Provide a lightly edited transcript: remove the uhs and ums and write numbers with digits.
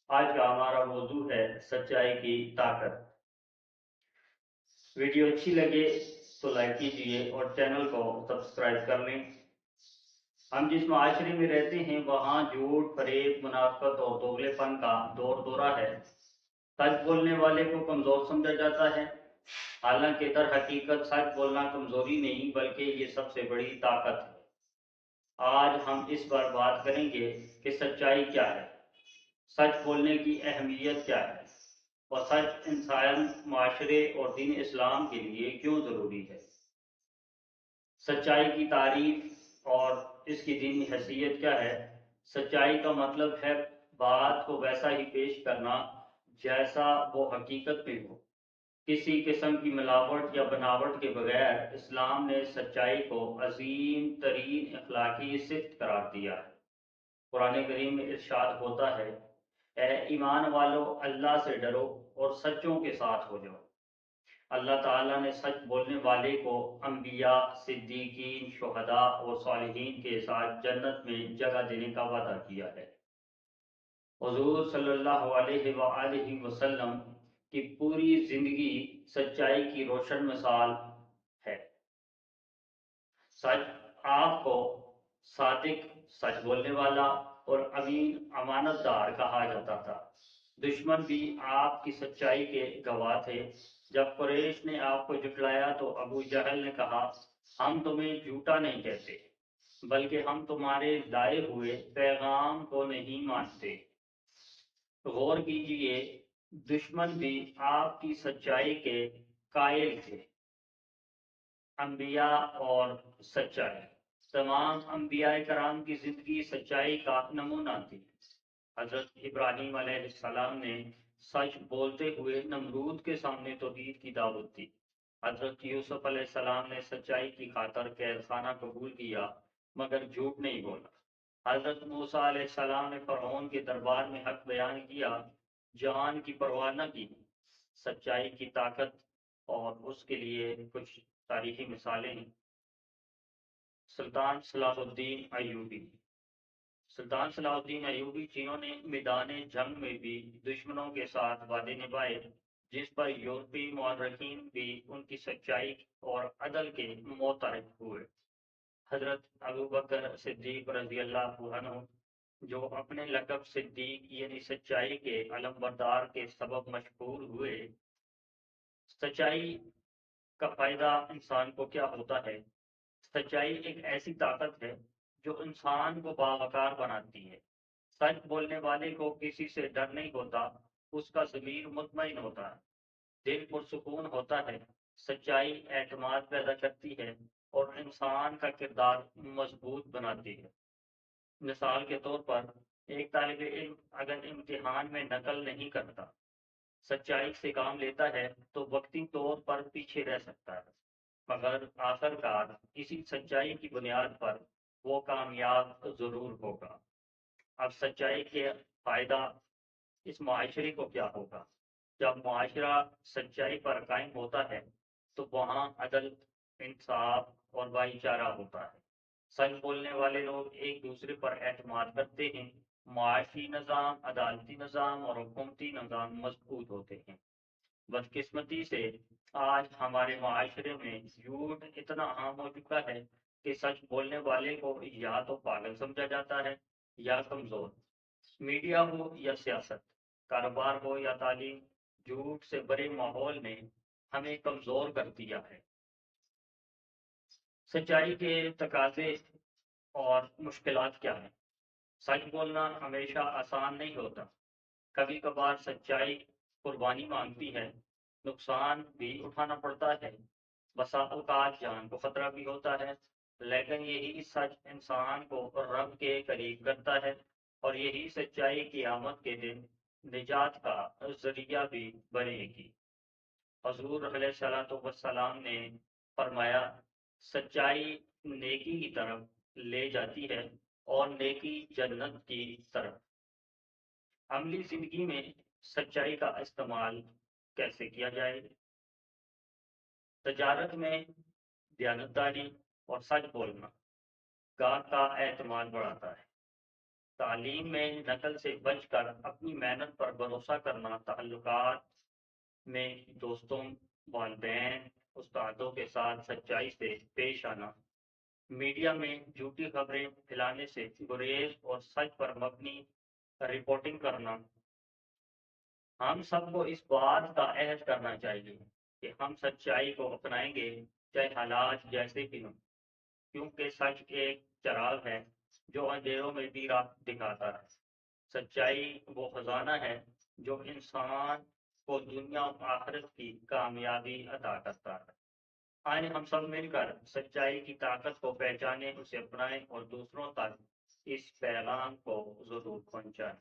آج کا ہمارا موضوع ہے سچائی کی طاقت۔ ویڈیو اچھی لگے تو لائک کیجیے اور چینل کو سبسکرائب کر لیں۔ ہم جس معاشرے میں رہتے ہیں وہاں جھوٹ، فریب، منافقت اور دوگلے پن کا دور دورہ ہے۔ سچ بولنے والے کو کمزور سمجھا جاتا ہے، حالانکہ در حقیقت سچ بولنا کمزوری نہیں بلکہ یہ سب سے بڑی طاقت ہے۔ آج ہم اس پر بات کریں گے کہ سچائی کیا ہے، سچ بولنے کی اہمیت کیا ہے، اور سچ انسان، معاشرے اور دین اسلام کے لیے کیوں ضروری ہے۔ سچائی کی تعریف اور اس کی دینی حیثیت کیا ہے۔ سچائی کا مطلب ہے بات کو ویسا ہی پیش کرنا جیسا وہ حقیقت میں ہو، کسی قسم کی ملاوٹ یا بناوٹ کے بغیر۔ اسلام نے سچائی کو عظیم ترین اخلاقی صفت قرار دیا ہے۔ قرآن کریم میں ارشاد ہوتا ہے، اے ایمان والو، اللہ سے ڈرو اور سچوں کے ساتھ ہو جاؤ۔ اللہ تعالیٰ نے سچ بولنے والے کو انبیاء، صدیقین، شہداء اور صالحین کے ساتھ جنت میں جگہ دینے کا وعدہ کیا ہے۔ حضور صلی اللہ علیہ وآلہ وسلم کی پوری زندگی سچائی کی روشن مثال ہے۔ سچ آپ کو صادق، سچ بولنے والا اور امین، امانت دار کہا جاتا تھا۔ دشمن بھی آپ کی سچائی کے گواہ تھے۔ جب قریش نے آپ کو جھٹلایا تو ابو جہل نے کہا، ہم تمہیں جھوٹا نہیں کہتے بلکہ ہم تمہارے لائے ہوئے پیغام کو نہیں مانتے۔ غور کیجئے، دشمن بھی آپ کی سچائی کے قائل تھے۔ انبیاء اور سچائی، تمام انبیاء کرام کی زندگی سچائی کا نمونہ تھی۔ حضرت ابراہیم علیہ السلام نے سچ بولتے ہوئے نمرود کے سامنے توحید کی دعوت دی۔ حضرت یوسف علیہ السلام نے سچائی کی خاطر قید خانہ قبول کیا مگر جھوٹ نہیں بولا۔ حضرت موسیٰ علیہ السلام نے فرعون کے دربار میں حق بیان کیا، جان کی پرواہ نہ کی۔ سچائی کی طاقت اور اس کے لیے کچھ تاریخی مثالیں ہیں۔ سلطان صلاح الدین ایوبی، سلطان صلاح الدین ایوبی جنہوں نے میدان جنگ میں بھی دشمنوں کے ساتھ وعدے نبھائے، جس پر یورپی مورخین بھی ان کی سچائی اور عدل کے معترف ہوئے۔ حضرت ابوبکر صدیق رضی اللہ عنہ، جو اپنے لقب صدیق یعنی سچائی کے علمبردار کے سبب مشہور ہوئے۔ سچائی کا فائدہ انسان کو کیا ہوتا ہے؟ سچائی ایک ایسی طاقت ہے جو انسان کو باوقار بناتی ہے۔ سچ بولنے والے کو کسی سے ڈر نہیں ہوتا، اس کا ضمیر مطمئن ہوتا ہے، دل پرسکون ہوتا ہے۔ سچائی اعتماد پیدا کرتی ہے اور انسان کا کردار مضبوط بناتی ہے۔ مثال کے طور پر، ایک طالب علم اگر امتحان میں نقل نہیں کرتا، سچائی سے کام لیتا ہے تو وقتی طور پر پیچھے رہ سکتا ہے، مگر آخر کار کسی سچائی کی بنیاد پر وہ کامیاب ضرور ہوگا۔ اب سچائی کے فائدہ اس معاشرے کو کیا ہوگا؟ جب معاشرہ سچائی پر قائم ہوتا ہے تو وہاں عدل، انصاف اور بھائی چارہ ہوتا ہے۔ سچ بولنے والے لوگ ایک دوسرے پر اعتماد کرتے ہیں، معاشی نظام، عدالتی نظام اور حکومتی نظام مضبوط ہوتے ہیں۔ بدقسمتی سے آج ہمارے معاشرے میں جھوٹ اتنا عام ہو چکا ہے کہ سچ بولنے والے کو یا تو پاگل سمجھا جاتا ہے یا کمزور۔ میڈیا ہو یا سیاست، کاروبار ہو یا تعلیم، جھوٹ سے بڑے ماحول نے ہمیں کمزور کر دیا ہے۔ سچائی کے تقاضے اور مشکلات کیا ہیں؟ سچ بولنا ہمیشہ آسان نہیں ہوتا، کبھی کبھار سچائی قربانی مانگتی ہے، نقصان بھی اٹھانا پڑتا ہے، بسا اوقات جان کو خطرہ بھی ہوتا ہے، لیکن یہی سچ انسان کو رب کے قریب کرتا ہے، اور یہی سچائی قیامت کے دن نجات کا ذریعہ بھی بنے گی۔ حضور علیہ الصلوۃ والسلام نے فرمایا، سچائی نیکی کی طرف لے جاتی ہے اور نیکی جنت کی طرف۔ عملی زندگی میں سچائی کا استعمال کیسے کیا جائے؟ تجارت میں دیانتداری اور سچ بولنا گاہک کا اعتماد بڑھاتا ہے، تعلیم میں نقل سے بچ کر اپنی محنت پر بھروسہ کرنا، تعلقات میں دوستوں، والدین، استادوں کے ساتھ سچائی سے پیش آنا، میڈیا میں جھوٹی خبریں پھیلانے سے گریز اور سچ پر مبنی رپورٹنگ کرنا۔ ہم سب کو اس بات کا عہد کرنا چاہیے کہ ہم سچائی کو اپنائیں گے، چاہے حالات جیسے بھی ہوں، کیونکہ سچ ایک چراغ ہے جو اندھیروں میں بھی راہ دکھاتا ہے۔ سچائی وہ خزانہ ہے جو انسان کو دنیا و آخرت کی کامیابی عطا کرتا ہے۔ آئے ہم سب مل کر سچائی کی طاقت کو پہچانیں، اسے اپنائیں اور دوسروں تک اس پیغام کو ضرور پہنچائیں۔